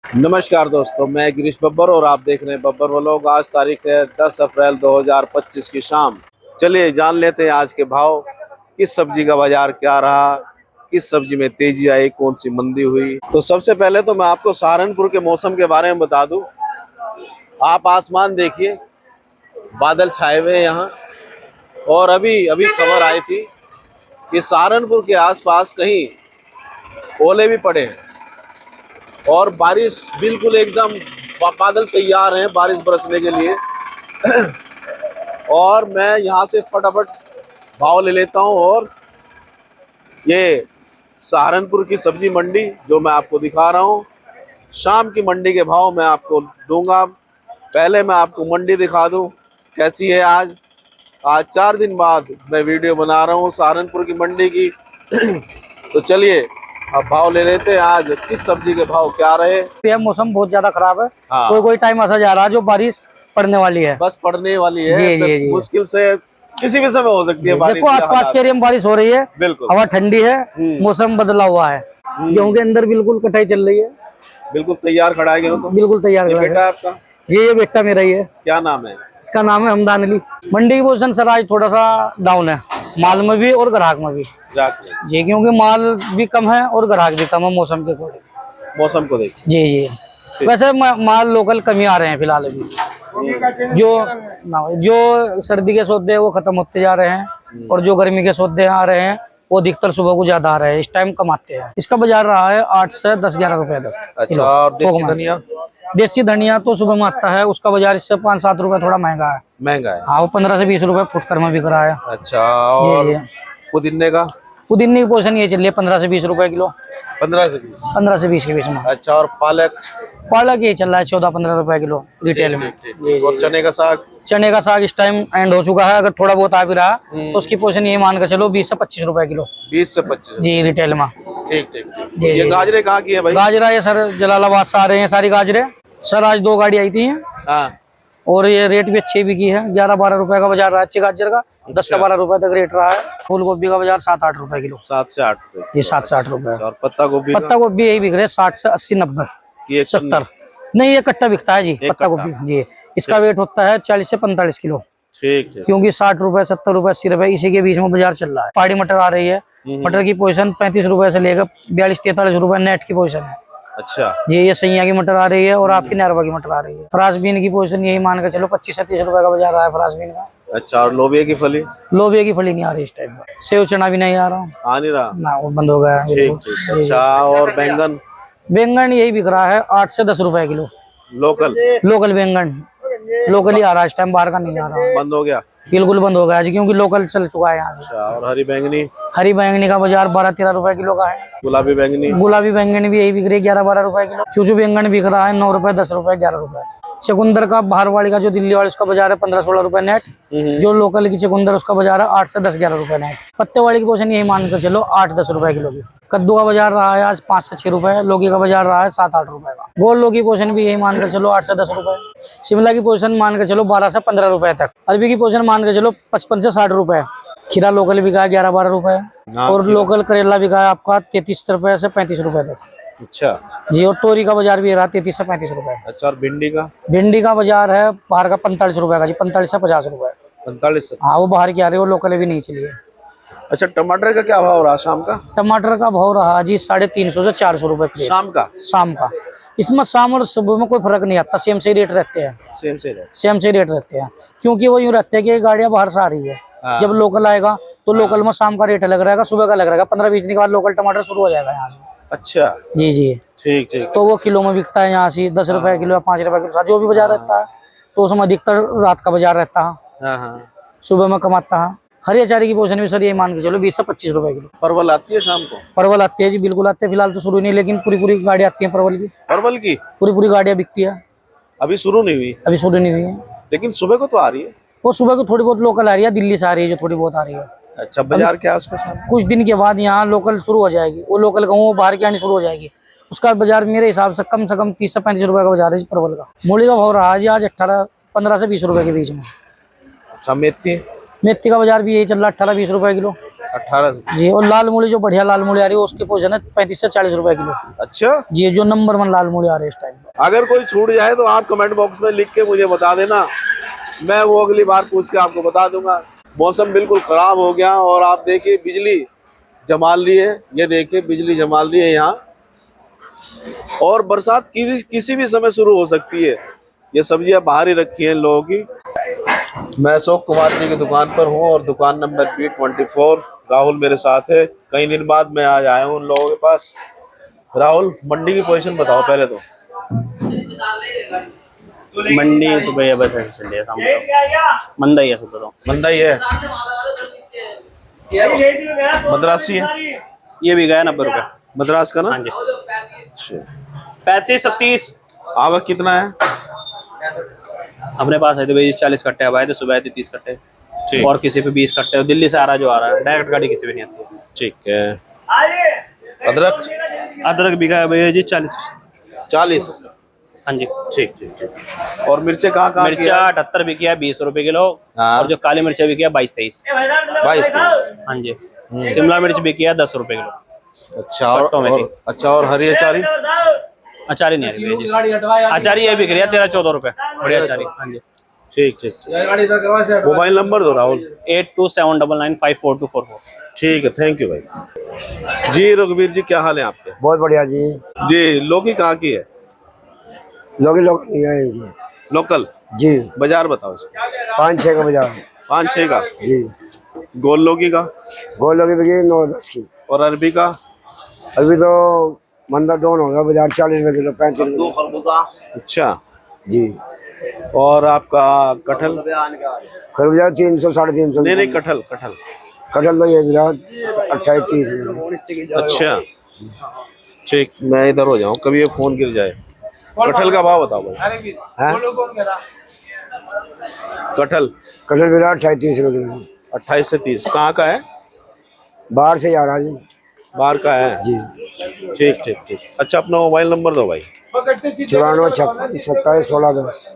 नमस्कार दोस्तों, मैं गिरीश बब्बर और आप देख रहे हैं बब्बर व्लॉग। आज तारीख है 10 अप्रैल 2025 की शाम। चलिए जान लेते हैं आज के भाव। किस सब्जी का बाजार क्या रहा, किस सब्जी में तेजी आई, कौन सी मंदी हुई। तो सबसे पहले तो मैं आपको सहारनपुर के मौसम के बारे में बता दूं। आप आसमान देखिए, बादल छाए हुए हैं यहाँ। और अभी अभी खबर आई थी कि सहारनपुर के आसपास कहीं ओले भी पड़े हैं और बारिश बिल्कुल एकदम बादल तैयार हैं बारिश बरसने के लिए। और मैं यहाँ से फटाफट भाव ले लेता हूँ। और ये सहारनपुर की सब्जी मंडी जो मैं आपको दिखा रहा हूँ, शाम की मंडी के भाव मैं आपको दूंगा। पहले मैं आपको मंडी दिखा दूँ कैसी है आज 4 दिन बाद मैं वीडियो बना रहा हूँ सहारनपुर की मंडी की। तो चलिए अब भाव ले लेते हैं। आज किस सब्जी के भाव क्या रहे। मौसम बहुत ज्यादा खराब है। हाँ। कोई टाइम ऐसा जा रहा है जो बारिश पड़ने वाली है, बस पड़ने वाली है। जी, जी, जी। मुश्किल से किसी भी समय हो सकती है बारिश। देखो आसपास के एरिया में बारिश हो रही है, बिल्कुल हवा ठंडी है, मौसम बदला हुआ है। गेहूं के अंदर बिल्कुल कटाई चल रही है, बिल्कुल तैयार खड़ा है गेहूं तो। बिल्कुल तैयार खड़ा है। बेटा आपका जी ये बेटा मेरा ही है। क्या नाम है? इसका नाम है हमदान अली। मंडी की पोजीशन सर आज थोड़ा सा डाउन है, माल में भी और ग्राहक में भी जी, क्योंकि माल भी कम है और ग्राहक भी कम है मौसम के अकॉर्डिंग। मौसम को देख जी जी। वैसे माल लोकल कम ही आ रहे हैं फिलहाल अभी। जो सर्दी के सौदे हैं वो खत्म होते जा रहे हैं और जो गर्मी के सौदे आ रहे हैं वो अधिकतर सुबह को ज्यादा आ रहे हैं। इस टाइम कम आते हैं। इसका बाजार रहा है 8 से 10-11 रुपए तक। अच्छा, और देसी धनिया? देसी धनिया तो सुबह में आता है, उसका बाजार इससे 5-7 रुपए थोड़ा महंगा है। महंगा है? हाँ, वो 15 से 20 रुपए फुटकर में बिक रहा है। अच्छा, और पुदीने का? पुदीने की पोजीशन ये चल रही है 15 से 20 रुपए किलो। 15 से 20? 15 से 20 के बीच में। अच्छा, और पालक? पालक ये चल रहा है 14-15 रुपए किलो रिटेल में। और चने का साग? चने का साग इस टाइम एंड हो चुका है, अगर थोड़ा बहुत आ भी रहा तो उसकी पोजीशन ये मान कर चलो 20 से 25 रुपए किलो। 20 से 25 जी रिटेल में। ठीक ठीक। ये गाजरे कहाँ की है भाई? गाजरा ये सर जलालाबाद से आ रहे हैं सारी गाजरे। सर आज 2 गाड़ी आई थी। हाँ। और ये रेट भी अच्छी बिकी है। 11-12 रुपए का बाजार रहा है अच्छी गाजर का। 10 से 12 रुपए तक रेट रहा है। फूल गोभी का बाजार 7-8 रुपए किलो। 7 से 8 रुपए? ये 7 से 8 रुपए। और पत्ता गोभी? पत्ता गोभी यही बिक रहे 60 से 80-90 70। नहीं ये कट्टा बिकता है जी पत्ता गोभी जी। इसका वेट होता है 40 से 45 किलो। ठीक है। क्योंकि 60 रुपए 70 रुपए 80 रुपए इसी के बीच में बाजार चल रहा है। पहाड़ी मटर आ रही है। मटर की पोजीशन 35 रुपए से लेकर 42-43 रुपए नेट की पोजीशन है। अच्छा जी, ये सैया की मटर आ रही है और आपकी नरवा की मटर आ रही है। फ्रांसबीन की पोजीशन यही मान के चलो 25 से 30 रुपए का बाजार रहा है फ्रांसबीन का। अच्छा, और लोबिया की फली? लोबिया की फली नहीं आ रही इस टाइम पर। सेव चना भी नहीं आ रहा। आ नहीं रहा ना, वो बंद हो गया है। ठीक। अच्छा, और बैंगन? बैंगन यही बिक रहा है 8 से 10 रुपए किलो। लोकल बैंगन लोकल ही आ रहा है इस टाइम, बाहर का नहीं आ रहा। बंद हो गया? बिल्कुल बंद हो गया जी, क्योंकि लोकल चल चुका है यहाँ से। अच्छा, और हरी बैंगनी? हरी बैंगनी का बाजार 12-13 रुपए किलो का है। गुलाबी बैंगनी? गुलाबी बैंगनी भी यही बिक रही है 11-12 रुपए किलो। चूचू बैंगन बिक रहा है 9 रुपए 10 रुपए 11 रुपए। चकुंदर का बाहर वाली का जो दिल्ली वाली उसका बाजार है 15-16 रुपए नेट। जो लोकल की चकुंदर उसका बाजार है 8 से 10-11 रुपए नेट। पत्ते वाली की पोजीशन यही मान कर चलो 8-10 रुपए किलो की। कद्दू का बाजार रहा है आज 5 से 6 रुपए। लौकी का बाजार रहा है 7-8 रुपए का। गोल लौकी की पोजीशन भी यही मान कर चलो 8 से 10 रुपए। शिमला की पोजीशन मान कर चलो 12 से 15 रुपए तक। अरबी की पोजीशन मान कर चलो 55 से 60 रुपए। खीरा लोकल बिका है 11-12 रुपए। और लोकल करेला बिका है आपका 33 रुपए से 35 रुपए तक। अच्छा जी, और तोरी का बाजार भी रहा 33 से 35 रुपए। अच्छा, और भिंडी का? भिंडी का बाजार है बाहर का 45 रुपए का जी। 45 से 50 रुपए। 45? हाँ, वो बाहर की आ रही है, वो लोकल भी नहीं चली है। अच्छा, टमाटर का क्या भाव रहा शाम का? टमाटर का भाव रहा जी 350 से 400 रुपए शाम का? शाम का। इसमें शाम और सुबह में कोई फर्क नहीं आता, सेम से रेट रहते हैं। सेम से रेट रहते हैं, क्योंकि वो यूँ रहते हैं कि गाड़ियां बाहर से आ रही है। जब लोकल आएगा तो लोकल में शाम का रेट अलग रहेगा, सुबह का अलग रहेगा। 15-20 दिन के बाद लोकल टमाटर शुरू हो जाएगा यहाँ से। अच्छा जी जी। ठीक। तो वो किलो में बिकता है यहाँ से 10 रुपए किलो या 5 रुपए किलो जो भी बाजार रहता है। तो उसमें अधिकतर रात का बाजार रहता है, सुबह में कमाता है। हरी अचारी की पोजीशन भी सर ये मान के चलो 20 से 25 रुपए किलो। परवल आती है शाम को? परवल आती है जी, बिल्कुल आती है। फिलहाल तो शुरू नहीं, लेकिन पूरी गाड़ी आती है परवल की। पूरी गाड़ियाँ बिकती है। अभी शुरू नहीं हुई? अभी शुरू नहीं हुई है, लेकिन सुबह को तो आ रही है। वो सुबह को थोड़ी बहुत लोकल आ रही है, दिल्ली से आ रही है जो थोड़ी बहुत आ रही है। अच्छा, बाजार क्या है उसका? कुछ दिन के बाद यहाँ लोकल शुरू हो जाएगी। वो लोकल कहूँ बाहर की आनी शुरू हो जाएगी। उसका बाजार मेरे हिसाब से कम 30 से 35 रुपए का बाजार है परवल का। मूली का भाव रहा है जी आज 15 से 20 रुपए के बीच में। अच्छा, मेथी? मेथी का बाजार भी यही चल रहा है 18-20 रुपए किलो। 18। जी। और लाल मूली जो बढ़िया लाल मूली आ रही है उसके पोजन है 35 से 40 रुपए किलो। अच्छा, जी, जो नंबर 1 लाल मूली आ रही है इस टाइम। अगर कोई छूट जाए तो आप कमेंट बॉक्स में लिख के मुझे बता देना, मैं वो अगली बार पूछ के आपको बता दूंगा। मौसम बिल्कुल खराब हो गया और आप देखिए बिजली जमाल रही है, ये देखिए बिजली जमाल रही है यहाँ, और बरसात किसी भी समय शुरू हो सकती है। ये सब्जियां बाहर ही रखी हैं लोगों की। मैं अशोक कुमार जी की दुकान पर हूँ और दुकान नंबर B24। राहुल मेरे साथ है, कई दिन बाद मैं आज आया हूँ उन लोगों के पास। राहुल, मंडी की पोजीशन बताओ पहले तो। मंडी तो भैया बस ऐसे चल रही है, मंदा ही है सुबह तो। मंदा ही है, मद्रासी है, ये भी गया 90 रुपए मद्रास का ना। हाँ जी। अच्छा। 35-37 आवक कितना है? अपने पास है तो भैया 40 कट्टे, अब आए थे सुबह, 30 कट्टे, ठीक। और किसी पे 20 कट्टे। दिल्ली से आ रहा जो आ रहा है, डायरेक्ट गाड़ी किसी पे नहीं आती है। ठीक है। अदरक? अदरक बिका है भैया जी 40। 40। हाँ जी। ठीक ठीक ठीक। और मिर्चे कहाँ कहाँ की मिर्चा है? 78 बिकी है 20 रुपए किलो। हाँ। और जो काली मिर्चा बिकी है 22-23। 22। हाँ जी। शिमला मिर्च बिकी है 10 रुपए किलो। अच्छा, कट्टों में थी। अच्छा, और हरी अचारी? अचारी नहीं आ रही भैया जी, अचारी ये बिक रही है 13-14 रुपए, बढ़िया अचारी। हाँ जी। ठीक ठीक ठीक। मोबाइल नंबर दो राहुल। 8279954244। ठीक है, थैंक यू भाई जी। रघुवीर जी, क्या हाल है आपके? बहुत बढ़िया जी। जी, लौकी कहाँ की है? लोग नहीं आए जी। लोकल? जी। बाजार बताओ इसको। 5-6 का बाजार। 5-6 का? जी। गोल लौकी का? गोल लोग बिकी 9-10 की। और अरबी का? अभी तो मंदा डाउन होगा बाजार, 40 रुपए किलो, 35 रुपए। अच्छा जी। और आपका कटहल? खरबूजा 300 350। नहीं नहीं, कटहल कटहल। कटहल तो ये बाजार 28-30। अच्छा ठीक, मैं इधर हो जाऊँ, कभी ये फोन गिर जाए। कटहल का भाव बताओ भाई। कटहल? कटहल बाजार 28-30 रुपए किलो। 28 से 30। कहाँ का है? बाहर से आ रहा है जी। बाहर का है? जी। ठीक ठीक ठीक। अच्छा, अपना मोबाइल नंबर दो भाई। 94 56 27 16 10।